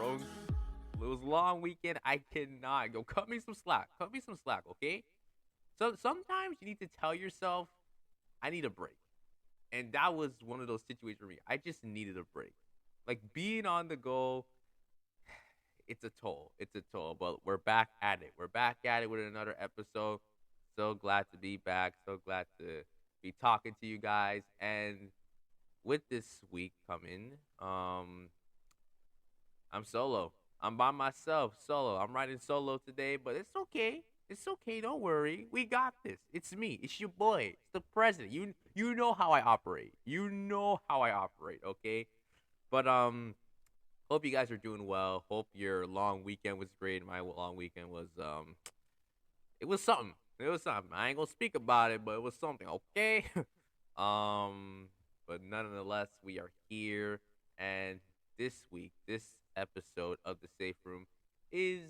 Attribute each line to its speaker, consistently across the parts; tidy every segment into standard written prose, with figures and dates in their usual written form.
Speaker 1: yo. It was a long weekend. I cannot. Yo, cut me some slack. Cut me some slack, okay? So sometimes you need to tell yourself, I need a break. And that was one of those situations for me. I just needed a break. Like being on the go, it's a toll. It's a toll. But we're back at it. We're back at it with another episode. So glad to be back. So glad to be talking to you guys. And with this week coming, I'm solo. I'm by myself, solo. I'm riding solo today, but it's okay. It's okay. Don't worry. We got this. It's me. It's your boy. It's the president. You know how I operate. You know how I operate. Okay. But hope you guys are doing well. Hope your long weekend was great. My long weekend was it was something. It was something. I ain't gonna speak about it, but it was something. Okay. um, but nonetheless, we are here, and this week, this episode of the Safe Room is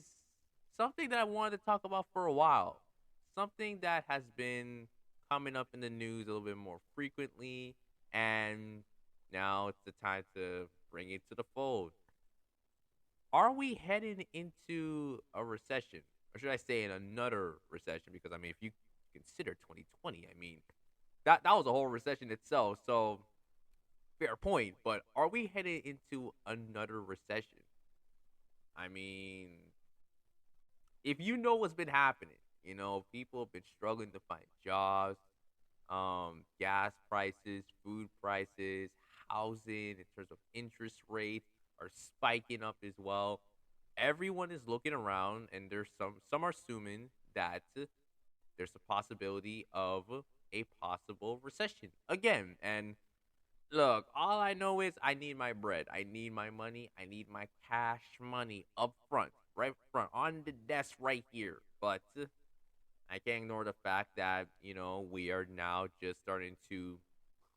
Speaker 1: something that I wanted to talk about for a while. Something that has been coming up in the news a little bit more frequently, and now it's the time to bring it to the fold. Are we heading into a recession? Or should I say in another recession? Because I mean, if you consider 2020, I mean, that was a whole recession itself. So fair point. But are we headed into another recession? I mean, if you know what's been happening, people have been struggling to find jobs, gas prices, food prices, housing, in terms of interest rates are spiking up as well. Everyone is looking around, and there's some are assuming that there's a possibility of a possible recession again. And look, all I know is I need my bread. I need my money. I need my cash money up front, right front, on the desk right here. But I can't ignore the fact that, we are now just starting to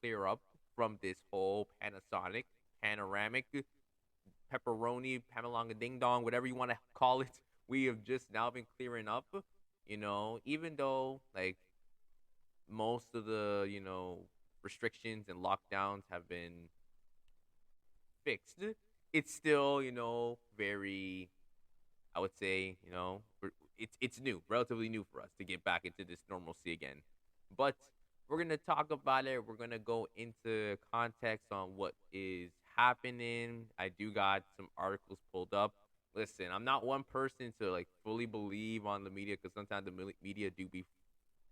Speaker 1: clear up from this whole Panasonic, panoramic, pepperoni, Pamalonga Ding Dong, whatever you want to call it. We have just now been clearing up, even though, like, most of the, restrictions and lockdowns have been fixed. It's still, very, I would say, it's new, relatively new for us to get back into this normalcy again. But we're gonna talk about it. We're gonna go into context on what is happening. I do got some articles pulled up. Listen, I'm not one person to like fully believe on the media because sometimes the media do be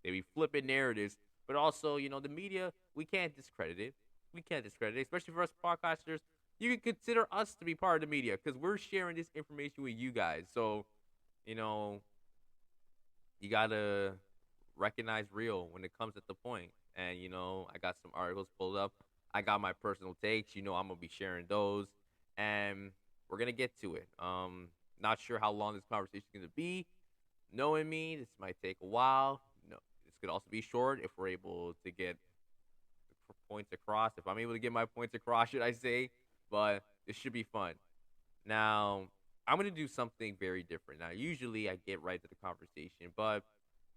Speaker 1: they be flipping narratives, but also, the media, we can't discredit it. We can't discredit it, especially for us podcasters. You can consider us to be part of the media because we're sharing this information with you guys. So, you know, you gotta recognize real when it comes at the point. And I got some articles pulled up. I got my personal takes. I'm gonna be sharing those, and we're gonna get to it. Not sure how long this conversation is gonna be. Knowing me, this might take a while. This could also be short if we're able to get the points across. If I'm able to get my points across, should I say? But this should be fun. Now, I'm gonna do something very different. Now, usually I get right to the conversation, but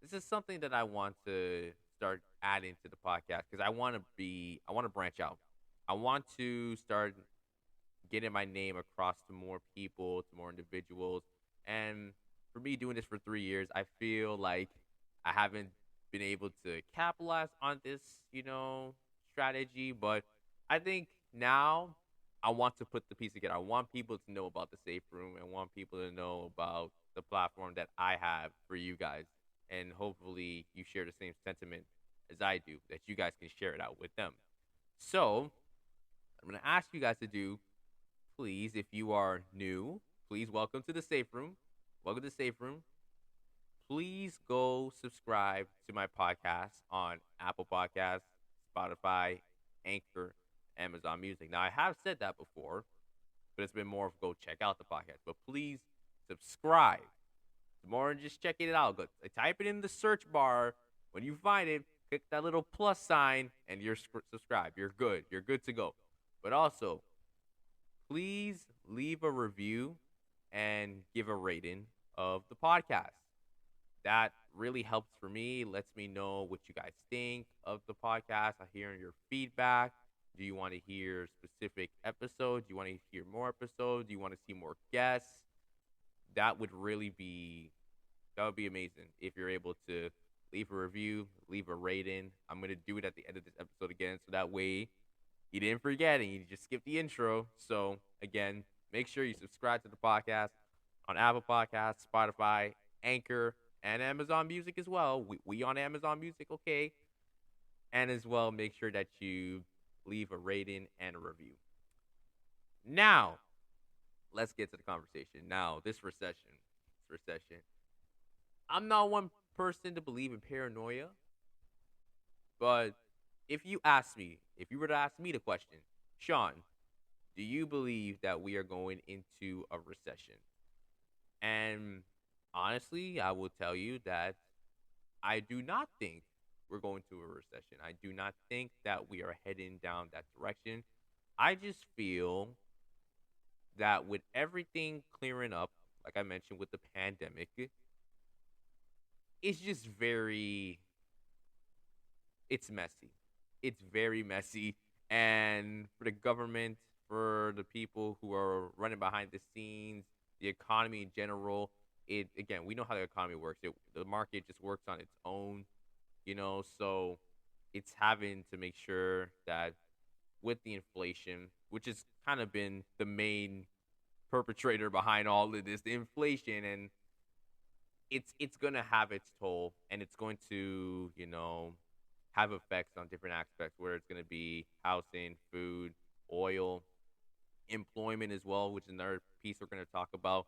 Speaker 1: this is something that I want to start adding to the podcast because I want to branch out. I want to start getting my name across to more people, to more individuals. And for me doing this for 3 years, I feel like I haven't been able to capitalize on this, strategy. But I think now I want to put the piece together. I want people to know about the safe room and want people to know about the platform that I have for you guys. And hopefully you share the same sentiment as I do, that you guys can share it out with them. So I'm going to ask you guys to do, please, if you are new, please welcome to the safe room. Welcome to the safe room. Please go subscribe to my podcast on Apple Podcasts, Spotify, Anchor, Amazon Music. Now, I have said that before, but it's been more of go check out the podcast. But please subscribe. It's more than just checking it out. Go type it in the search bar. When you find it, click that little plus sign, and you're subscribed. You're good. You're good to go. But also, please leave a review and give a rating of the podcast. That really helps for me, lets me know what you guys think of the podcast. I hear your feedback. Do you want to hear specific episodes? Do you want to hear more episodes? Do you want to see more guests? That would really be that would be amazing if you're able to leave a review, leave a rating. I'm gonna do it at the end of this episode again, so that way you didn't forget and you just skipped the intro. So again, make sure you subscribe to the podcast on Apple Podcasts, Spotify, Anchor, and Amazon Music as well. We on Amazon Music, okay? And as well, make sure that you leave a rating and a review. Now, let's get to the conversation. Now, this recession. I'm not one person to believe in paranoia, but if you were to ask me the question, Sean, do you believe that we are going into a recession? And honestly, I will tell you that I do not think we're going to a recession. I do not think that we are heading down that direction. I just feel that with everything clearing up, like I mentioned with the pandemic, it's just it's messy. It's very messy. And for the government, for the people who are running behind the scenes, the economy in general, it again, we know how the economy works. The market just works on its own, so it's having to make sure that with the inflation, which has kind of been the main perpetrator behind all of this, the inflation, and it's gonna have its toll, and it's going to have effects on different aspects, where it's gonna be housing, food, oil, employment as well, which is another piece we're gonna talk about.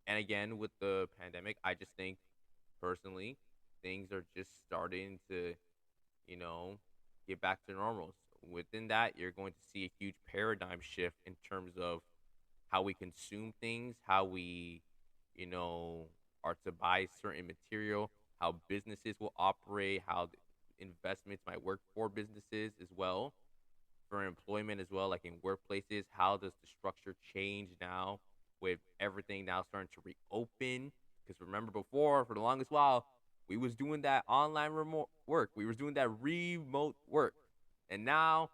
Speaker 1: And again, with the pandemic, I just think personally, things are just starting to, you know, get back to normal. Within that, you're going to see a huge paradigm shift in terms of how we consume things, how we, you know, are to buy certain material, how businesses will operate, how investments might work for businesses as well, for employment as well, like in workplaces. How does the structure change now with everything now starting to reopen? Because remember before, for the longest while, we was doing that online remote work. We was doing that remote work. And now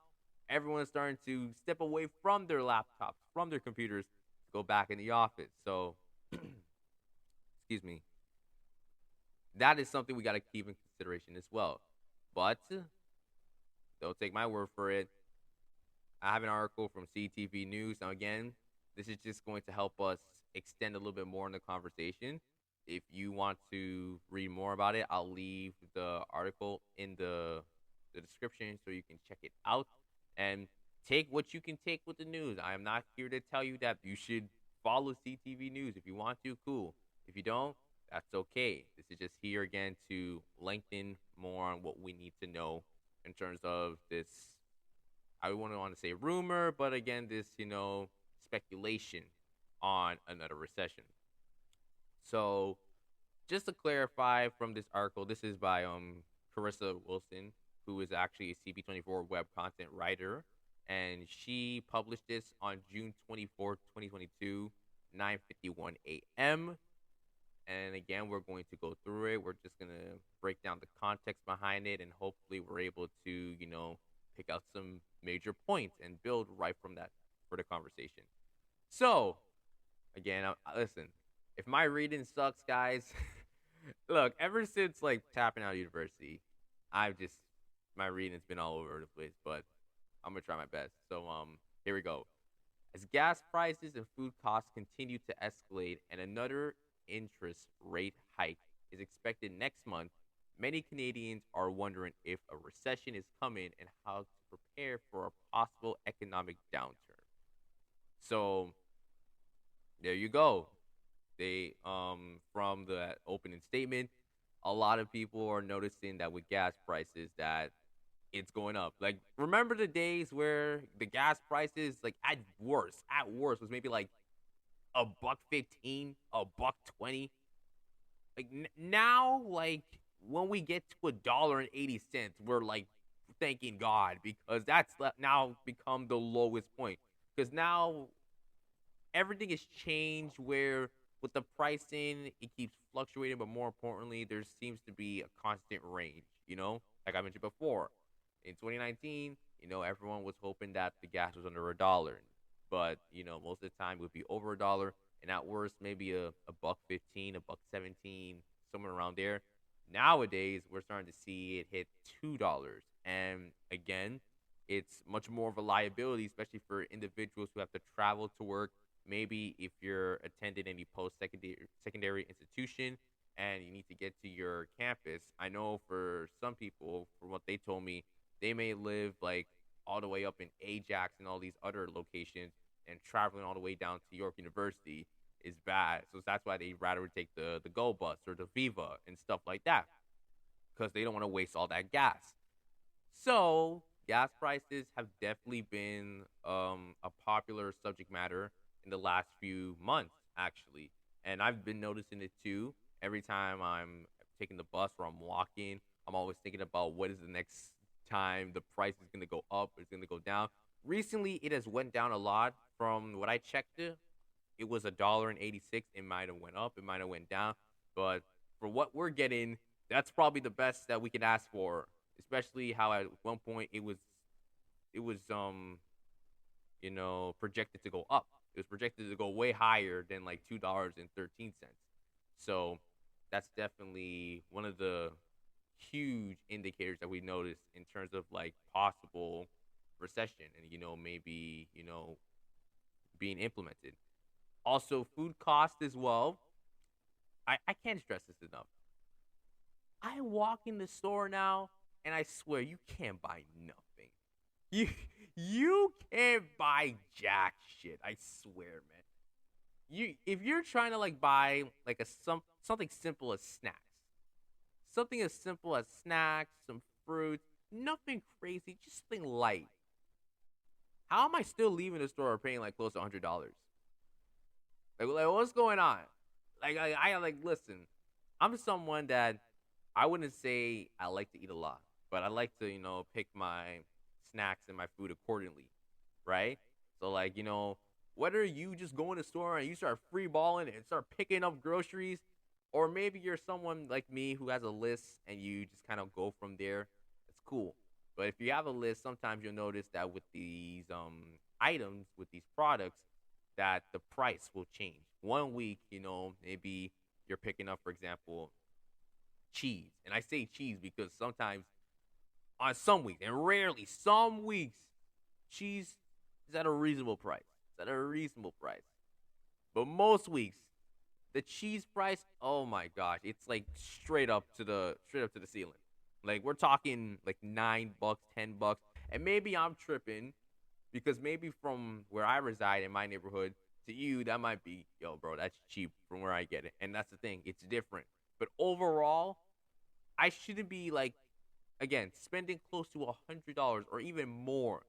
Speaker 1: everyone's starting to step away from their laptops, from their computers, to go back in the office. So, excuse me, that is something we got to keep in consideration as well. But don't take my word for it. I have an article from CTV News. Now, again, this is just going to help us extend a little bit more in the conversation. If you want to read more about it, I'll leave the article in the description so you can check it out and take what you can take with the news. I am not here to tell you that you should follow CTV News. If you want to, cool. If you don't, that's okay. This is just here again to lengthen more on what we need to know in terms of this. I wouldn't want to say rumor, but again, this, speculation on another recession. So, just to clarify from this article, this is by Carissa Wilson, who is actually a CB24 web content writer, and she published this on June 24th, 2022, 9:51 a.m. And again, we're going to go through it. We're just going to break down the context behind it, and hopefully we're able to, pick out some major points and build right from that for the conversation. So, again, listen, if my reading sucks, guys, look, ever since like tapping out of university, I've just my reading's been all over the place, but I'm gonna try my best. So here we go. As gas prices and food costs continue to escalate and another interest rate hike is expected next month, many Canadians are wondering if a recession is coming and how to prepare for a possible economic downturn. So there you go. They from the opening statement, a lot of people are noticing that with gas prices that it's going up. Like, remember the days where the gas prices, like at worst was maybe like a buck 15, a buck 20. Like now, like when we get to $1.80, we're like thanking God, because that's now become the lowest point. Because now everything has changed, where with the pricing it keeps fluctuating, but more importantly, there seems to be a constant range. Like I mentioned before, in 2019, Everyone was hoping that the gas was under $1, but most of the time it would be over $1, and at worst maybe a buck 15, a buck 17, somewhere around there. Nowadays we're starting to see it hit $2, and again, it's much more of a liability, especially for individuals who have to travel to work. Maybe if you're attending any post secondary institution and you need to get to your campus. I know for some people, from what they told me, they may live like all the way up in Ajax and all these other locations, and traveling all the way down to York University is bad. So that's why they rather take the Go Bus or the Viva and stuff like that, because they don't want to waste all that gas. So gas prices have definitely been a popular subject matter in the last few months, actually, and I've been noticing it too. Every time I'm taking the bus or I'm walking, I'm always thinking about what is the next time the price is going to go up, it's going to go down. Recently, it has went down a lot. From what I checked, it was $1.86. It might have went up, it might have went down, but for what we're getting, that's probably the best that we can ask for. Especially how at one point it was projected to go up. It was projected to go way higher than like $2.13. So that's definitely one of the huge indicators that we noticed in terms of like possible recession and maybe being implemented. Also, food cost as well. I can't stress this enough. I walk in the store now and I swear you can't buy nothing. You you can't buy jack shit. I swear, man. You if you're trying to like buy like something simple as snacks. Something as simple as snacks, some fruits, nothing crazy, just something light. How am I still leaving the store paying like close to $100? Like what's going on? I like listen. I'm someone that I wouldn't say I like to eat a lot, but I like to pick my snacks and my food accordingly, right? So like whether you just go in the store and you start free balling and start picking up groceries, or maybe you're someone like me who has a list and you just kind of go from there. It's cool. But if you have a list, sometimes you'll notice that with these items, with these products, that the price will change. One week, maybe you're picking up, for example, cheese. And I say cheese because sometimes on some weeks, and rarely some weeks, cheese is at a reasonable price. It's at a reasonable price. But most weeks, the cheese price, oh my gosh, it's like straight up to the ceiling. Like we're talking like $9, $10, and maybe I'm tripping because maybe from where I reside in my neighborhood to you, that might be yo, bro, that's cheap from where I get it, and that's the thing, it's different. But overall, I shouldn't be like again spending close to $100 or even more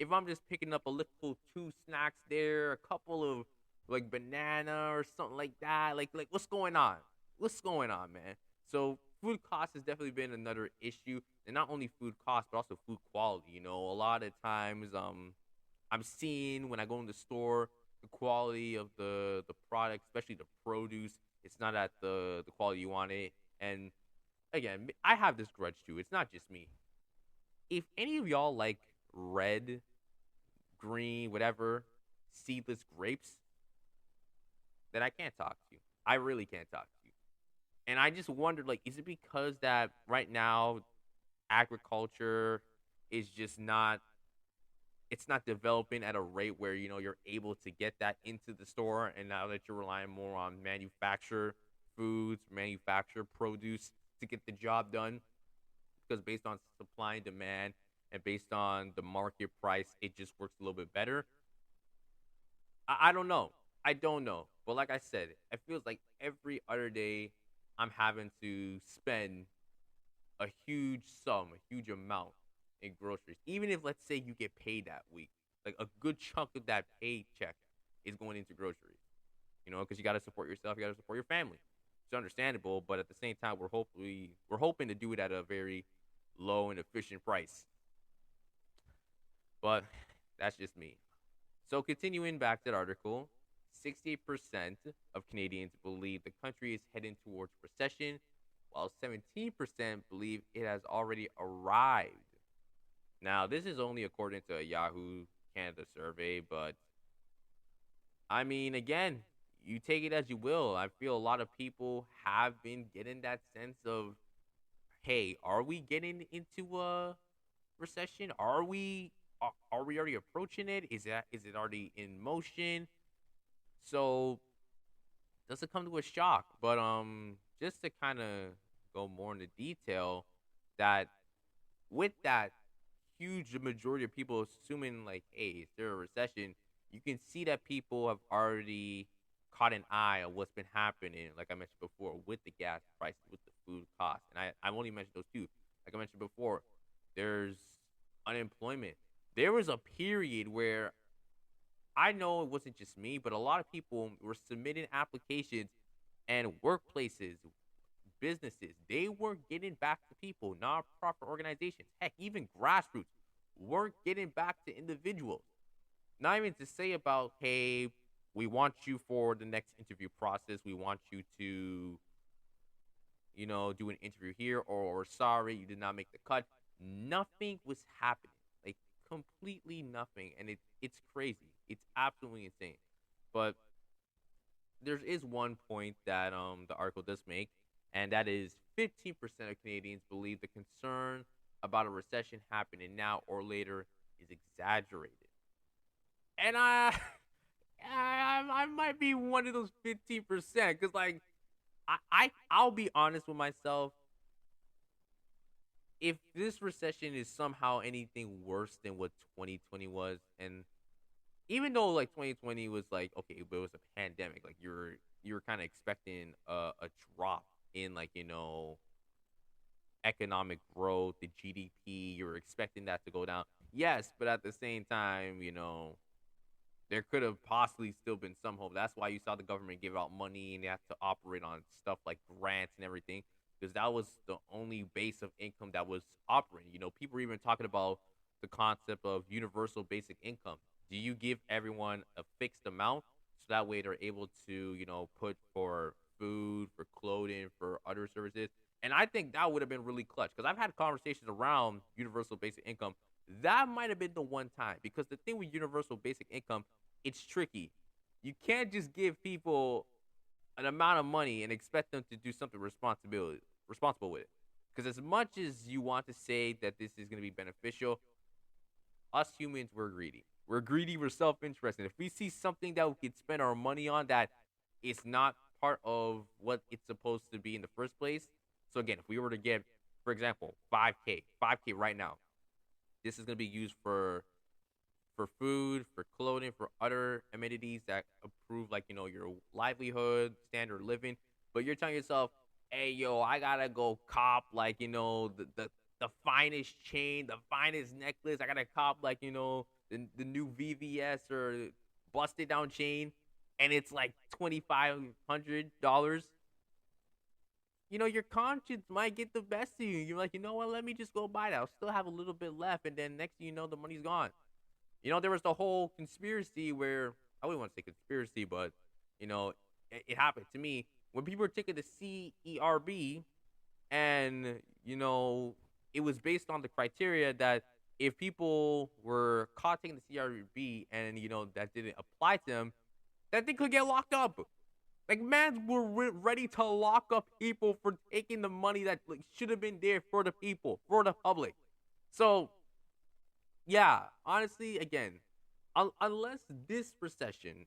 Speaker 1: if I'm just picking up a little two snacks there, a couple of like banana or something like that. Like what's going on? What's going on, man? So food cost has definitely been another issue, and not only food cost but also food quality. A lot of times I'm seeing when I go in the store the quality of the product, especially the produce. It's not at the quality you want it, and again, I have this grudge too. It's not just me. If any of y'all like red, green, whatever, seedless grapes, then I can't talk to you. I really can't talk to you. And I just wondered, like, is it because that right now agriculture is just not it's not developing at a rate where you're able to get that into the store, and now that you're relying more on manufactured foods, manufactured produce to get the job done, because based on supply and demand and based on the market price, it just works a little bit better. I don't know. I don't know. But like I said, it feels like every other day I'm having to spend a huge sum, a huge amount in groceries. Even if let's say you get paid that week, like a good chunk of that paycheck is going into groceries. Because you got to support yourself, you got to support your family. It's understandable, but at the same time, we're hoping to do it at a very low and efficient price. But that's just me. So continuing back to the article, 68% of Canadians believe the country is heading towards recession, while 17% believe it has already arrived. Now, this is only according to a Yahoo Canada survey, but I mean, again, you take it as you will. I feel a lot of people have been getting that sense of, hey, are we getting into a recession? Are we already approaching it? Is it already in motion? So does it come to a shock? But just to kind of go more into detail, that with that huge majority of people assuming like, hey, is there a recession? You can see that people have already caught an eye on what's been happening, like I mentioned before, with the gas prices, with the food costs. And I've only mentioned those two. Like I mentioned before, there's unemployment. There was a period where I know it wasn't just me, but a lot of people were submitting applications and workplaces, businesses, they weren't getting back to people, nonprofit organizations, heck, even grassroots weren't getting back to individuals. Not even to say about, hey, we want you for the next interview process. We want you to, do an interview here, or sorry, you did not make the cut. Nothing was happening. Like completely nothing. And it's crazy. It's absolutely insane. But there is one point that the article does make, and that is 15% of Canadians believe the concern about a recession happening now or later is exaggerated. And I might be one of those 15% because like I'll be honest with myself. If this recession is somehow anything worse than what 2020 was, and even though like 2020 was like okay, but it was a pandemic, like you're kind of expecting a drop in like economic growth, the GDP. You're expecting that to go down. Yes, but at the same time, there could have possibly still been some hope. That's why you saw the government give out money and they had to operate on stuff like grants and everything because that was the only base of income that was operating. People were even talking about the concept of universal basic income. Do you give everyone a fixed amount so that way they're able to, put for food, for clothing, for other services? And I think that would have been really clutch because I've had conversations around universal basic income. That might have been the one time because the thing with universal basic income, it's tricky. You can't just give people an amount of money and expect them to do something responsible with it. Because as much as you want to say that this is going to be beneficial, us humans, we're greedy. We're greedy. We're self-interested. If we see something that we could spend our money on that is not part of what it's supposed to be in the first place. So again, if we were to get, for example, 5K right now, this is going to be used for food, for clothing, for other amenities that improve like, your livelihood, standard of living. But you're telling yourself, hey yo, I gotta go cop like, the finest chain, the finest necklace. I gotta cop like, the new VVS or busted down chain, and it's like $2,500. Your conscience might get the best of you. You're like, you know what? Let me just go buy that. I'll still have a little bit left, and then next thing you know, the money's gone. There was the whole conspiracy where I wouldn't want to say conspiracy, but it happened to me when people were taking the CERB, and it was based on the criteria that if people were caught taking the CERB and that didn't apply to them, that they could get locked up. Like, man, we're ready to lock up people for taking the money that like should have been there for the people, for the public. So yeah, honestly, again, unless this recession,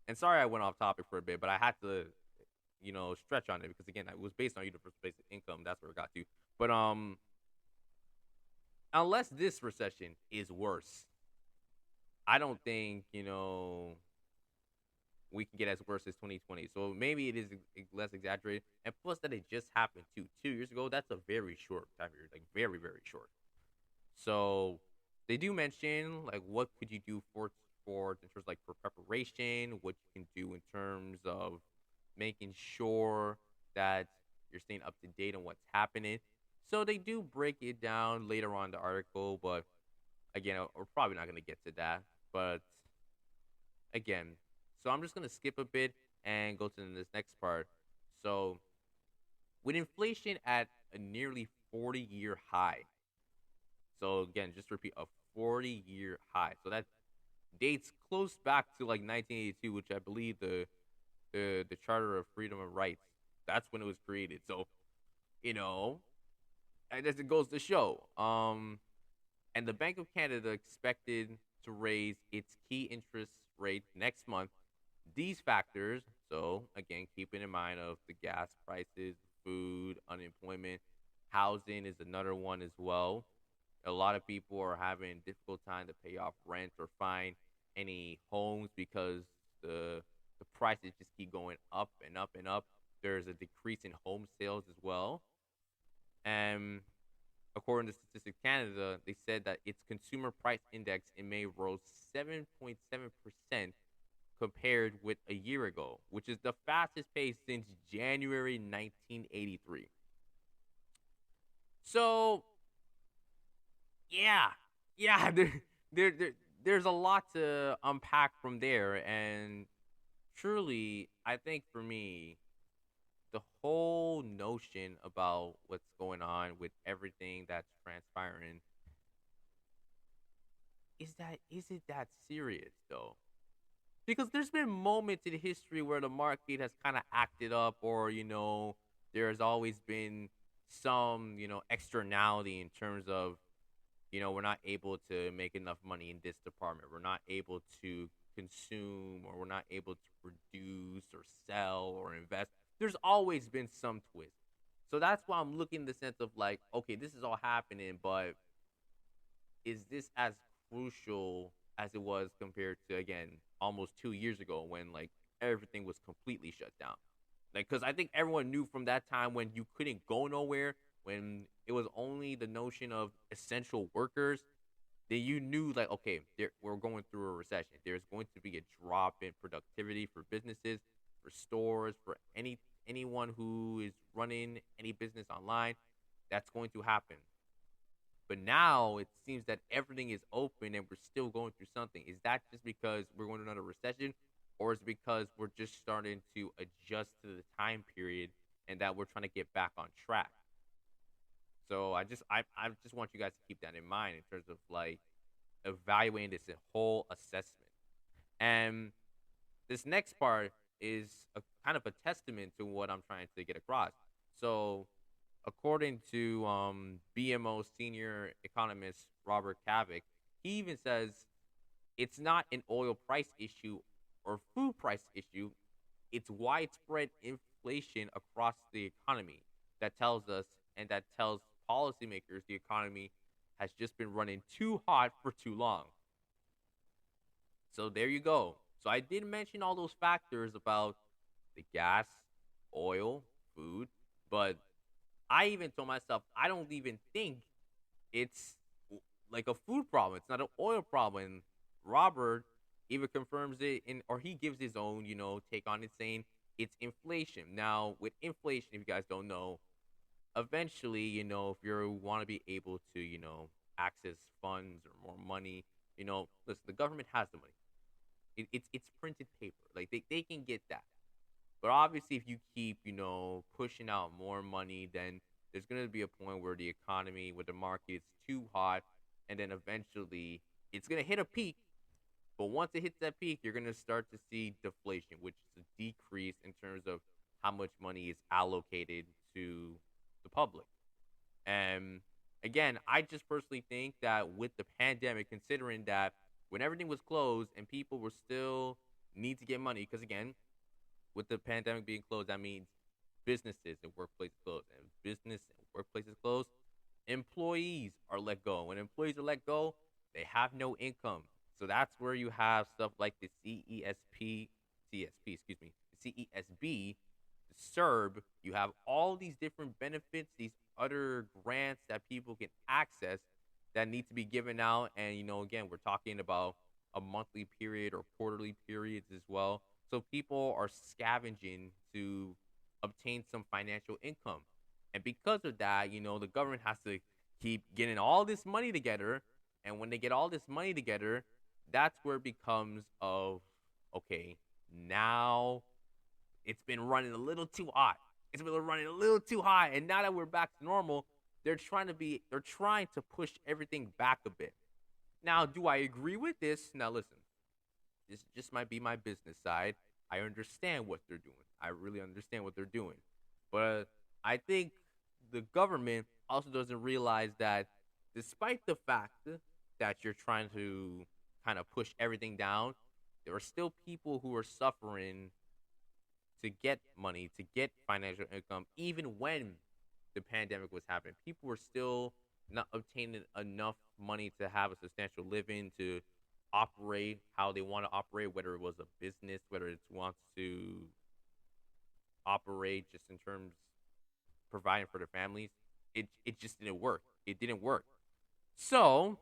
Speaker 1: and sorry I went off topic for a bit, but I had to, stretch on it because again, it was based on universal basic income. That's where it got to. But unless this recession is worse, I don't think we can get as worse as 2020. So maybe it is less exaggerated, and plus that it just happened 2 years ago. That's a very short time period, like very very short. So they do mention like what could you do for sports in terms like for preparation, what you can do in terms of making sure that you're staying up to date on what's happening. So they do break it down later on in the article, but again, we're probably not going to get to that. But again, so I'm just going to skip a bit and go to this next part. So with inflation at a nearly 40-year high, So again, just to repeat, a 40-year high. So that dates close back to like 1982, which I believe the Charter of Freedom and Rights. That's when it was created. So you know, I guess it goes to show. And the Bank of Canada expected to raise its key interest rate next month. These factors, so again, keeping in mind of the gas prices, food, unemployment, housing is another one as well. A lot of people are having a difficult time to pay off rent or find any homes because the prices just keep going up and up and up. There's a decrease in home sales as well. And according to Statistics Canada, they said that its consumer price index in May rose 7.7% compared with a year ago, which is the fastest pace since January 1983. So, yeah, yeah, there, there's a lot to unpack from there. And truly, I think for me, the whole notion about what's going on with everything that's transpiring is it that serious though? Because there's been moments in history where the market has kind of acted up, or there's always been some externality in terms of we're not able to make enough money in this department, we're not able to consume, or we're not able to produce or sell or invest. There's always been some twist. So that's why I'm looking in the sense of like, okay, this is all happening, but is this as crucial as it was compared to, again, almost 2 years ago when like everything was completely shut down? Like, because I think everyone knew from that time when you couldn't go nowhere, when it was only the notion of essential workers, then you knew like, okay, we're going through a recession. There's going to be a drop in productivity for businesses, for stores, for anyone who is running any business online. That's going to happen. But now it seems that everything is open and we're still going through something. Is that just because we're going through another recession, or is it because we're just starting to adjust to the time period and that we're trying to get back on track? So I just want you guys to keep that in mind in terms of like evaluating this whole assessment. And this next part is a kind of a testament to what I'm trying to get across. So according to BMO senior economist Robert Kavik, he even says it's not an oil price issue or food price issue. It's widespread inflation across the economy that tells us, and that tells policymakers, the economy has just been running too hot for too long. So there you go. So I did mention all those factors about the gas, oil, food, but I even told myself I don't even think it's like a food problem. It's not an oil problem. Robert even confirms it or he gives his own, take on it, saying it's inflation. Now, with inflation, if you guys don't know, eventually, if you want to be able to, access funds or more money, listen, the government has the money. It's printed paper. Like they can get that. But obviously, if you keep, pushing out more money, then there's going to be a point where the economy, where the market is too hot, and then eventually it's going to hit a peak. But once it hits that peak, you're going to start to see deflation, which is a decrease in terms of how much money is allocated to the public. And again, I just personally think that with the pandemic, considering that when everything was closed and people were still need to get money, because again, with the pandemic being closed, that means businesses and workplaces closed, and business and workplaces closed, employees are let go. When employees are let go, they have no income. So that's where you have stuff like the excuse me, the CESB, the CERB. You have all these different benefits, these other grants that people can access that need to be given out. And, again, we're talking about a monthly period or quarterly periods as well. So people are scavenging to obtain some financial income. And because of that, the government has to keep getting all this money together. And when they get all this money together, that's where it becomes of, okay, now it's been running a little too hot. It's been running a little too hot. And now that we're back to normal, they're trying to push everything back a bit. Now, do I agree with this? Now listen, this just might be my business side. I understand what they're doing. I really understand what they're doing. But I think the government also doesn't realize that despite the fact that you're trying to kind of push everything down, there are still people who are suffering to get money, to get financial income, even when the pandemic was happening. People were still not obtaining enough money to have a substantial living, to operate how they want to operate, whether it was a business, whether it wants to operate just in terms providing for their families. It just didn't work. It didn't work. So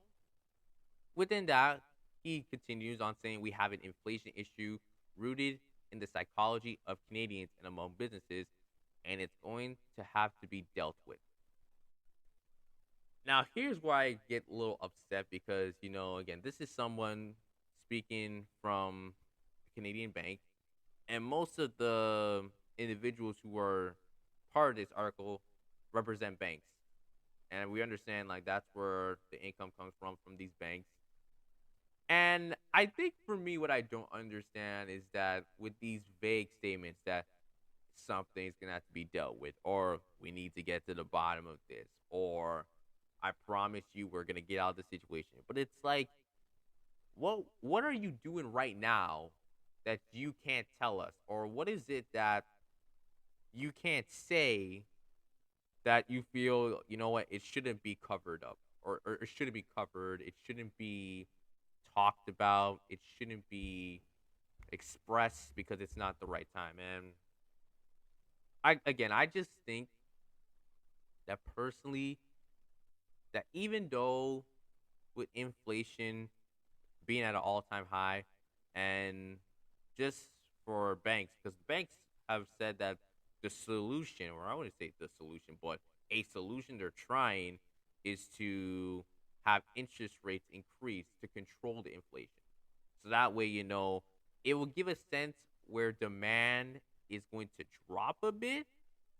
Speaker 1: within that, he continues on saying we have an inflation issue rooted in the psychology of Canadians and among businesses, and it's going to have to be dealt with. Now, here's where I get a little upset because, again, this is someone speaking from a Canadian bank, and most of the individuals who are part of this article represent banks. And we understand, like, that's where the income comes from these banks. And I think for me, what I don't understand is that with these vague statements that something's gonna have to be dealt with, or we need to get to the bottom of this, or I promise you we're gonna get out of the situation. But it's like, what are you doing right now that you can't tell us? Or what is it that you can't say that you feel, you know what, it shouldn't be covered up, or it shouldn't be covered, it shouldn't be talked about, it shouldn't be expressed because it's not the right time. And I just think that personally, that even though with inflation being at an all-time high, and just for banks, because banks have said that the solution, or I wouldn't say the solution, but a solution they're trying is to have interest rates increase to control the inflation. So that way, it will give a sense where demand is going to drop a bit.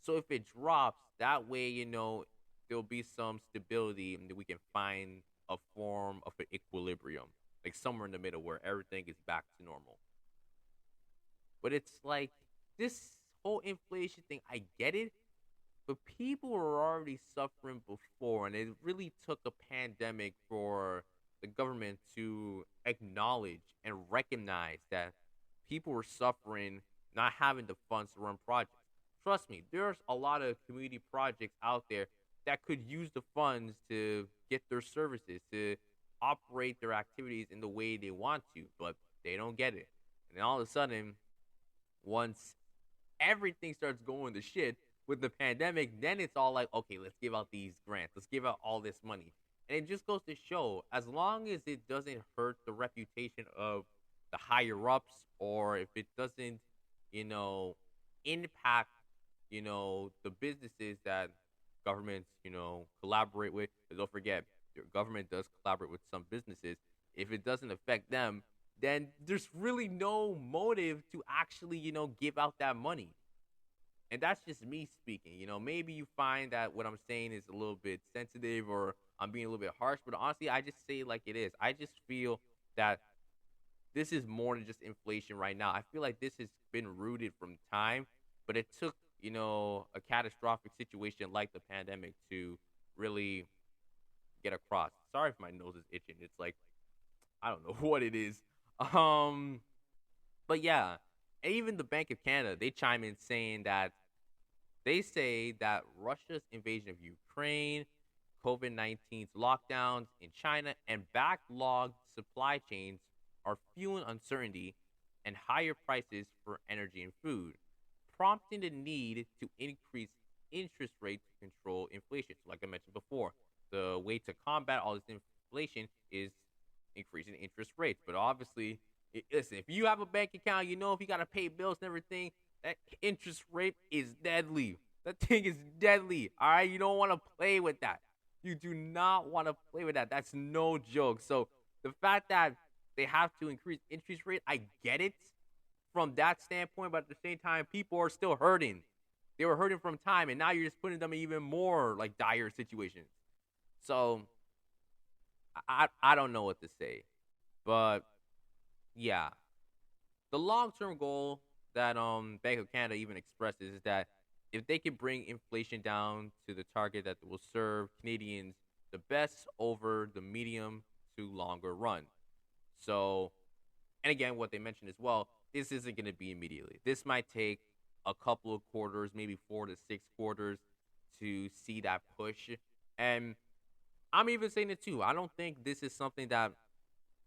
Speaker 1: So if it drops, that way, there'll be some stability and we can find a form of an equilibrium, like somewhere in the middle where everything is back to normal. But it's like this whole inflation thing, I get it, but people were already suffering before, and it really took a pandemic for the government to acknowledge and recognize that people were suffering, not having the funds to run projects. Trust me, there's a lot of community projects out there that could use the funds to get their services, to operate their activities in the way they want to, but they don't get it. And then all of a sudden, once everything starts going to shit with the pandemic, then it's all like, okay, let's give out these grants, let's give out all this money. And it just goes to show, as long as it doesn't hurt the reputation of the higher ups, or if it doesn't, impact, the businesses that governments, collaborate with. Because don't forget, your government does collaborate with some businesses. If it doesn't affect them, then there's really no motive to actually, give out that money. And that's just me speaking. Maybe you find that what I'm saying is a little bit sensitive, or I'm being a little bit harsh, but honestly, I just say it like it is. I just feel that this is more than just inflation right now. I feel like this has been rooted from time, but it took, a catastrophic situation like the pandemic to really get across. Sorry if my nose is itching. It's like, I don't know what it is. Um, but yeah, and even the Bank of Canada, they chime in saying that they say that Russia's invasion of Ukraine, COVID 19's lockdowns in China, and backlogged supply chains are fueling uncertainty and higher prices for energy and food, prompting the need to increase interest rates to control inflation. So like I mentioned before, the way to combat all this inflation is increasing interest rates. But obviously, listen, if you have a bank account, if you got to pay bills and everything, that interest rate is deadly. That thing is deadly. All right, you don't want to play with that. You do not want to play with that. That's no joke. So the fact that they have to increase interest rate, I get it from that standpoint, but at the same time, people are still hurting. They were hurting from time, and now you're just putting them in even more like dire situations. So I don't know what to say, but yeah, the long term goal that Bank of Canada even expresses is that if they can bring inflation down to the target that will serve Canadians the best over the medium to longer run. So, and again, what they mentioned as well, this isn't going to be immediately. This might take a couple of quarters, maybe 4 to 6 quarters to see that push. And I'm even saying it too. I don't think this is something that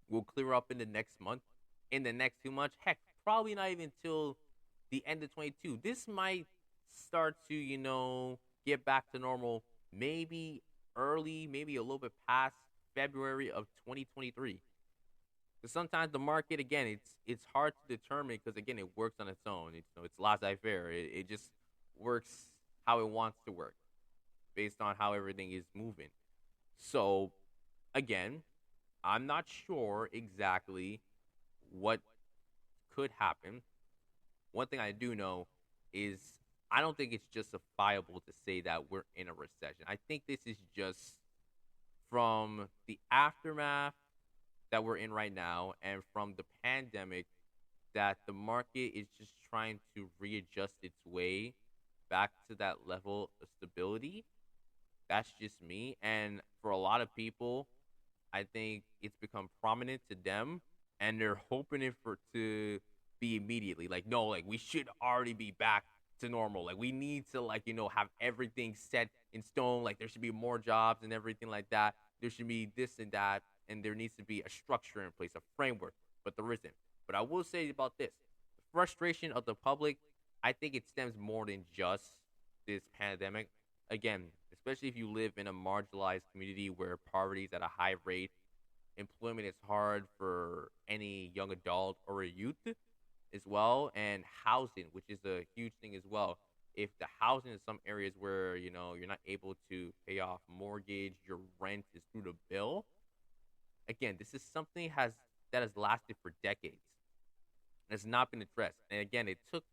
Speaker 1: will clear up in the next month, in the next 2 months. Heck, probably not even till the end of 22. This might start to, get back to normal maybe early, maybe a little bit past February of 2023. Because sometimes the market, again, it's hard to determine because again, it works on its own. It's laissez-faire. It just works how it wants to work based on how everything is moving. So again, I'm not sure exactly what could happen. One thing I do know is I don't think it's justifiable to say that we're in a recession. I think this is just from the aftermath that we're in right now and from the pandemic that the market is just trying to readjust its way back to that level of stability. That's just me. And for a lot of people, I think it's become prominent to them, and they're hoping it for to be immediately. Like, no, like we should already be back to normal. Like, we need to have everything set in stone. Like, there should be more jobs and everything like that. There should be this and that, and there needs to be a structure in place, a framework. But there isn't. But I will say about this: the frustration of the public. I think it stems more than just this pandemic. Again, especially if you live in a marginalized community where poverty is at a high rate, employment is hard for any young adult or a youth as well, and housing, which is a huge thing as well. If the housing in some areas where you're not able to pay off mortgage, your rent is through the bill. Again, this is something has that has lasted for decades and has not been addressed. And again, it took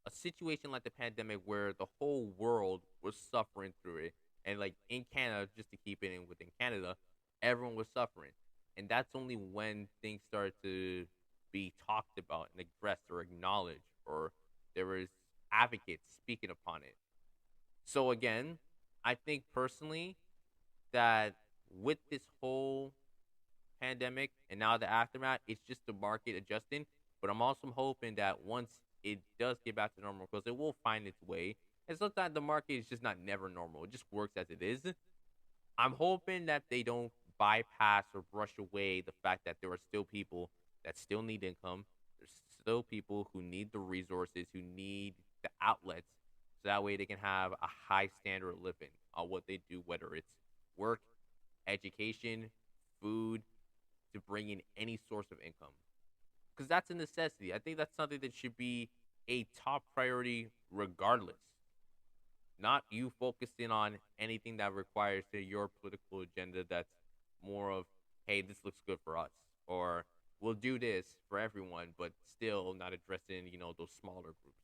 Speaker 1: a situation like the pandemic where the whole world was suffering through it. And like in Canada, just to keep it in within Canada, everyone was suffering. And that's only when things started to be talked about and addressed or acknowledged, or there was advocates speaking upon it. So again, I think personally that with this whole pandemic and now the aftermath, it's just the market adjusting. But I'm also hoping that once it does get back to normal, because it will find its way. And sometimes the market is just not never normal. It just works as it is. I'm hoping that they don't bypass or brush away the fact that there are still people that still need income. There's still people who need the resources, who need the outlets, so that way they can have a high standard of living on what they do, whether it's work, education, food, to bring in any source of income. Because that's a necessity. I think that's something that should be a top priority regardless. Not you focusing on anything that requires your political agenda that's more of, hey, this looks good for us, or we'll do this for everyone, but still not addressing, those smaller groups.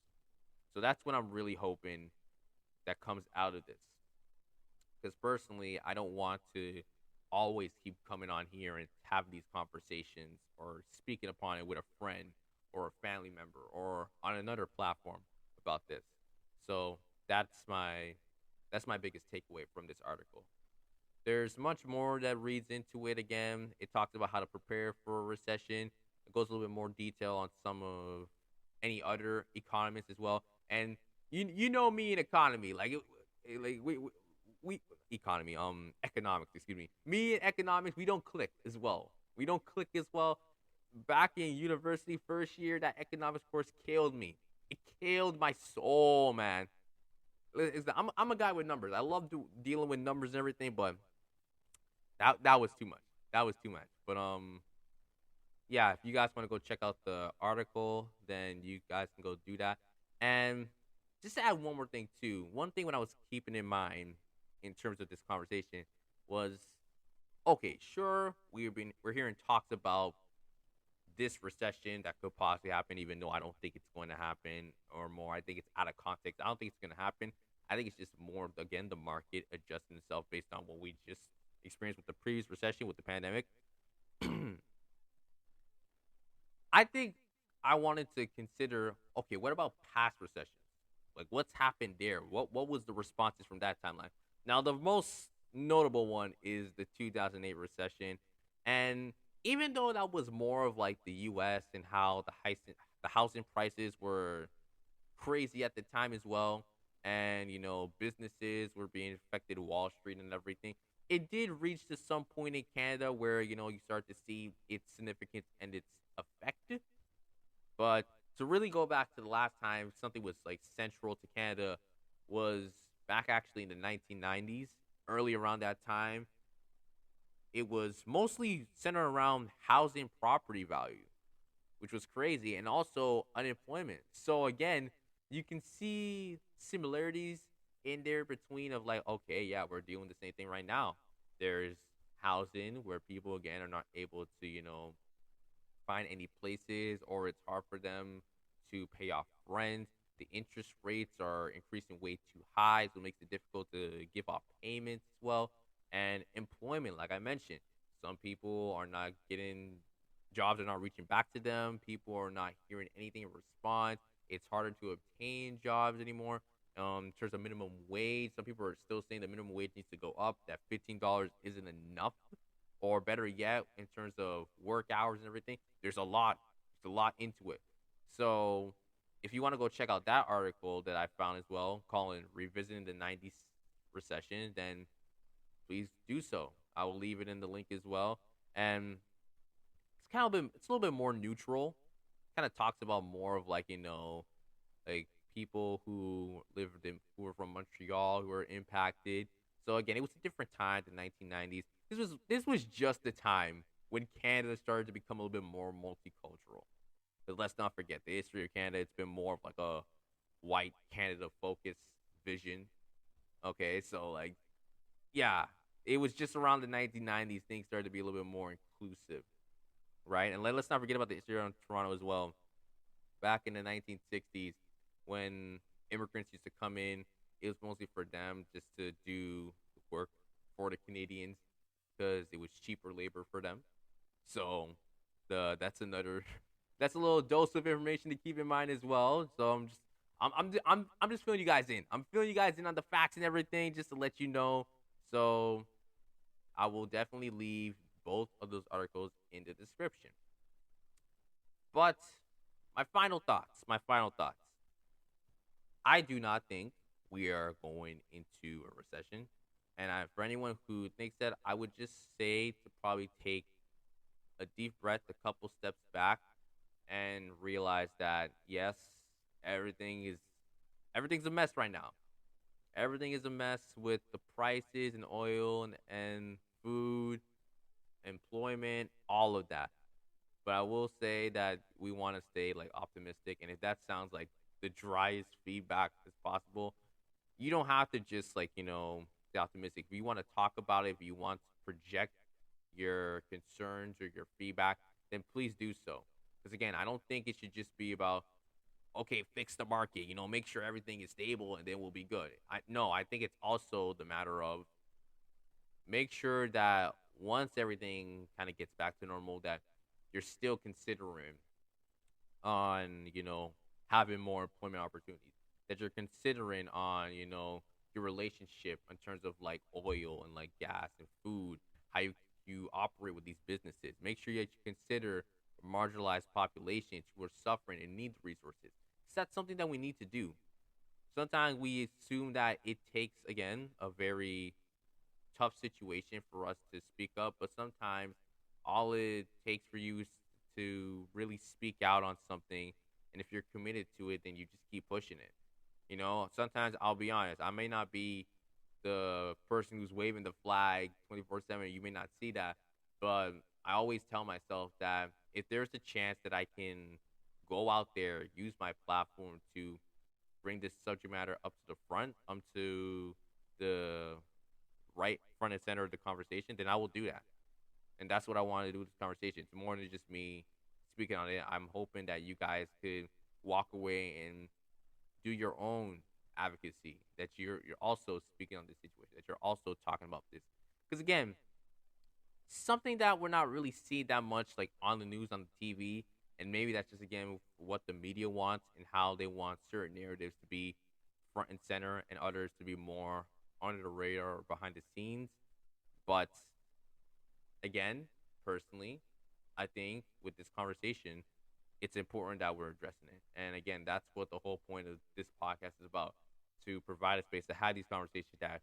Speaker 1: So that's what I'm really hoping that comes out of this. Because personally, I don't want to always keep coming on here and having these conversations or speaking upon it with a friend or a family member or on another platform about this. So that's my biggest takeaway from this article. There's much more that reads into it. Again, it talks about how to prepare for a recession. It goes a little bit more detail on some of any other economists as well. And you know me in economy, like we economy economics, excuse me. Me and economics, we don't click as well. We don't click as well. Back in university first year, that economics course killed me. It killed my soul, man. I'm a guy with numbers. I love dealing with numbers and everything, but that was too much. That was too much. But yeah, if you guys want to go check out the article, then you guys can go do that. And just to add one more thing too, one thing when I was keeping in mind in terms of this conversation was, okay, sure, we're hearing talks about this recession that could possibly happen, even though I don't think it's going to happen or more. I think it's out of context. I don't think it's going to happen. I think it's just more, again, the market adjusting itself based on what we just experienced with the previous recession, with the pandemic. I think I wanted to consider, okay, what about past recessions? Like, what's happened there? What was the responses from that timeline? Now, the most notable one is the 2008 recession, and even though that was more of like the U.S. and how the housing prices were crazy at the time as well, and businesses were being affected, Wall Street and everything. It did reach to some point in Canada where you start to see its significance and its effect. But to really go back to the last time something was like central to Canada was back actually in the 1990s. Early around that time, it was mostly centered around housing property value, which was crazy, and also unemployment. So again, you can see similarities in there between of like, okay, yeah, we're dealing with the same thing right now. There's housing where people again are not able to, find any places, or it's hard for them to pay off rent. The interest rates are increasing way too high, so it makes it difficult to give off payments as well. And employment, like I mentioned, some people are not getting jobs, are not reaching back to them. People are not hearing anything in response. It's harder to obtain jobs anymore. In terms of minimum wage, some people are still saying the minimum wage needs to go up. That $15 isn't enough, or better yet, in terms of work hours and everything, there's a lot into it. So if you want to go check out that article that I found as well, calling Revisiting the 90s Recession, then please do so. I will leave it in the link as well. And it's a little bit more neutral. Kind of talks about more of like, like people who were from Montreal who were impacted. So again, it was a different time, the 1990s. This was just the time when Canada started to become a little bit more multicultural. But let's not forget the history of Canada. It's been more of like a white Canada focused vision. Okay, so like, yeah, it was just around the 1990s things started to be a little bit more inclusive, right? And let's not forget about the history of Toronto as well. Back in the 1960s, when immigrants used to come in, it was mostly for them just to do work for the Canadians because it was cheaper labor for them. So that's another that's a little dose of information to keep in mind as well. So I'm just filling you guys in. I'm filling you guys in on the facts and everything just to let you know. So I will definitely leave both of those articles in the description. But my final thoughts. I do not think we are going into a recession. And for anyone who thinks that, I would just say to probably take a deep breath, a couple steps back, and realize that yes, everything is everything's a mess right now. Everything is a mess with the prices and oil and food, employment, all of that. But I will say that we want to stay like optimistic, and if that sounds like the driest feedback as possible, you don't have to just like stay optimistic. If you want to talk about it, if you want to project your concerns or your feedback, then please do so. Because again, I don't think it should just be about, okay, fix the market, make sure everything is stable and then we'll be good. I think it's also the matter of make sure that once everything kind of gets back to normal, that you're still considering on, having more employment opportunities, that you're considering on, your relationship in terms of like oil and like gas and food, how you operate with these businesses. Make sure that you consider marginalized populations who are suffering and need resources. 'Cause that's something that we need to do. Sometimes we assume that it takes, again, a very tough situation for us to speak up, but sometimes all it takes for you is to really speak out on something. And if you're committed to it, then you just keep pushing it. Sometimes I'll be honest, I may not be the person who's waving the flag 24/7. You may not see that, but I always tell myself that if there's a chance that I can go out there, use my platform to bring this subject matter up to the front, to the right front and center of the conversation, then I will do that. And that's what I want to do with this conversation. It's more than just me speaking on it. I'm hoping that you guys could walk away and do your own advocacy. That you're also speaking on this situation. That you're also talking about this. Because again, something that we're not really seeing that much like on the news on the TV, and maybe that's just again what the media wants and how they want certain narratives to be front and center and others to be more under the radar or behind the scenes. But again, personally, I think with this conversation, it's important that we're addressing it. And again, that's what the whole point of this podcast is about, to provide a space to have these conversations that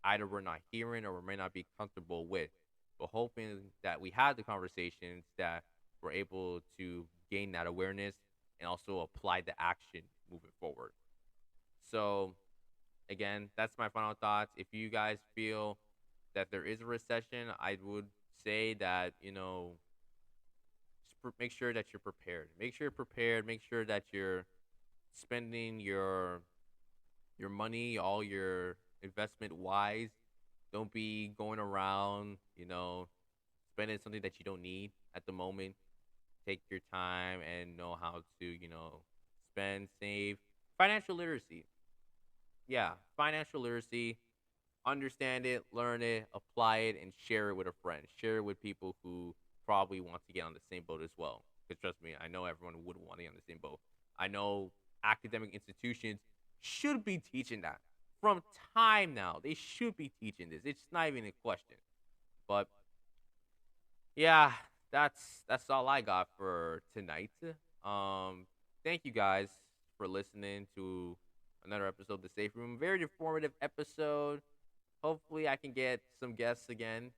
Speaker 1: either we're not hearing or we may not be comfortable with. But hoping that we have the conversations that we're able to gain that awareness and also apply the action moving forward. So again, that's my final thoughts. If you guys feel that there is a recession, I would say that, just make sure that you're prepared. Make sure you're prepared. Make sure that you're spending your money, all your investment wise. Don't be going around, spending something that you don't need at the moment. Take your time and know how to, spend, save. Financial literacy. Yeah, financial literacy. Understand it, learn it, apply it, and share it with a friend. Share it with people who probably want to get on the same boat as well. Because trust me, I know everyone would want to get on the same boat. I know academic institutions should be teaching that from time now. They should be teaching this. It's not even a question. But yeah, that's all I got for tonight. Thank you guys for listening to another episode of the Safe Room. Very informative episode. Hopefully I can get some guests again,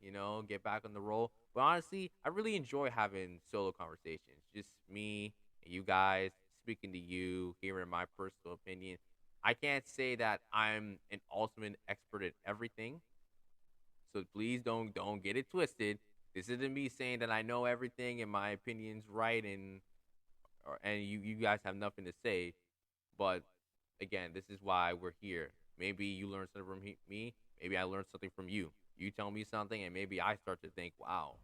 Speaker 1: get back on the roll. But honestly, I really enjoy having solo conversations. Just me and you guys, speaking to you, hearing my personal opinion. I can't say that I'm an ultimate expert at everything. So please don't get it twisted. This isn't me saying that I know everything and my opinion's right and you guys have nothing to say. But again, this is why we're here. Maybe you learned something from me. Maybe I learned something from you. You tell me something, and maybe I start to think, wow,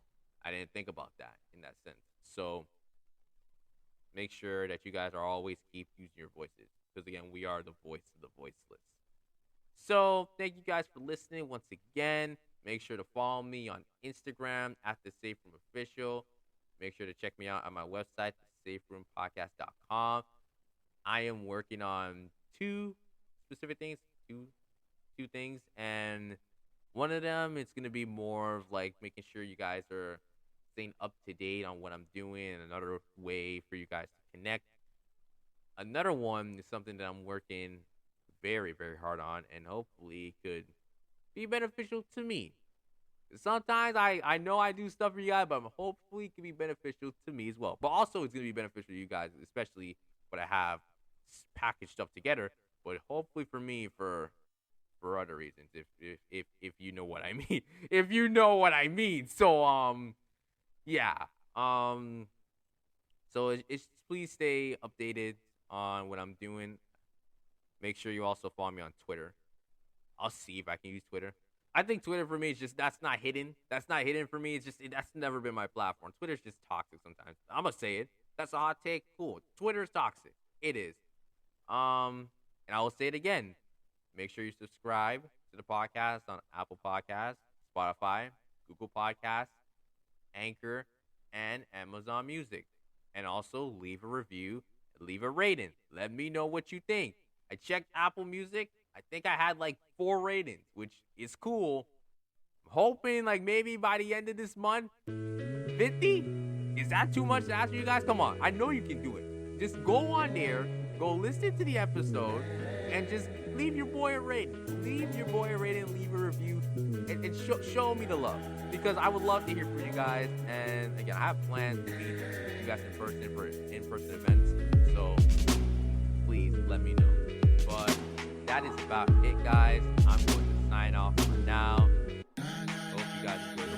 Speaker 1: I didn't think about that in that sense. So make sure that you guys are always keep using your voices. Because, again, we are the voice of the voiceless. So thank you guys for listening once again. Make sure to follow me on Instagram at the Safe Room Official. Make sure to check me out on my website, thesaferoompodcast.com. I am working on two specific things, two things, and one of them it's gonna be more of like making sure you guys are staying up to date on what I'm doing, and another way for you guys to connect. Another one is something that I'm working very, very hard on, and hopefully could be beneficial to me. Sometimes I know I do stuff for you guys, but hopefully it can be beneficial to me as well. But also it's gonna be beneficial to you guys, especially what I have packaged up together. But hopefully for me, for other reasons, if you know what I mean, if you know what I mean. So yeah, so it's please stay updated on what I'm doing. Make sure you also follow me on Twitter. I'll see if I can use Twitter. I think Twitter for me is just that's not hidden. That's not hidden for me. It's just that's never been my platform. Twitter's just toxic sometimes. I'm gonna say it. That's a hot take. Cool. Twitter's toxic. It is. And I will say it again. Make sure you subscribe to the podcast on Apple Podcasts, Spotify, Google Podcasts, Anchor, and Amazon Music. And also leave a review, leave a rating. Let me know what you think. I checked Apple Music. I think I had like 4 ratings, which is cool. I'm hoping like maybe by the end of this month, 50? Is that too much to ask for you guys? Come on. I know you can do it. Just go on there, go listen to the episode, and just leave your boy a rating. Leave your boy a rating, leave a review, and show me the love. Because I would love to hear from you guys. And again, I have plans to meet you guys in person for in-person events. So please let me know. But that is about it, guys. I'm going to sign off for now. Hope you guys enjoy the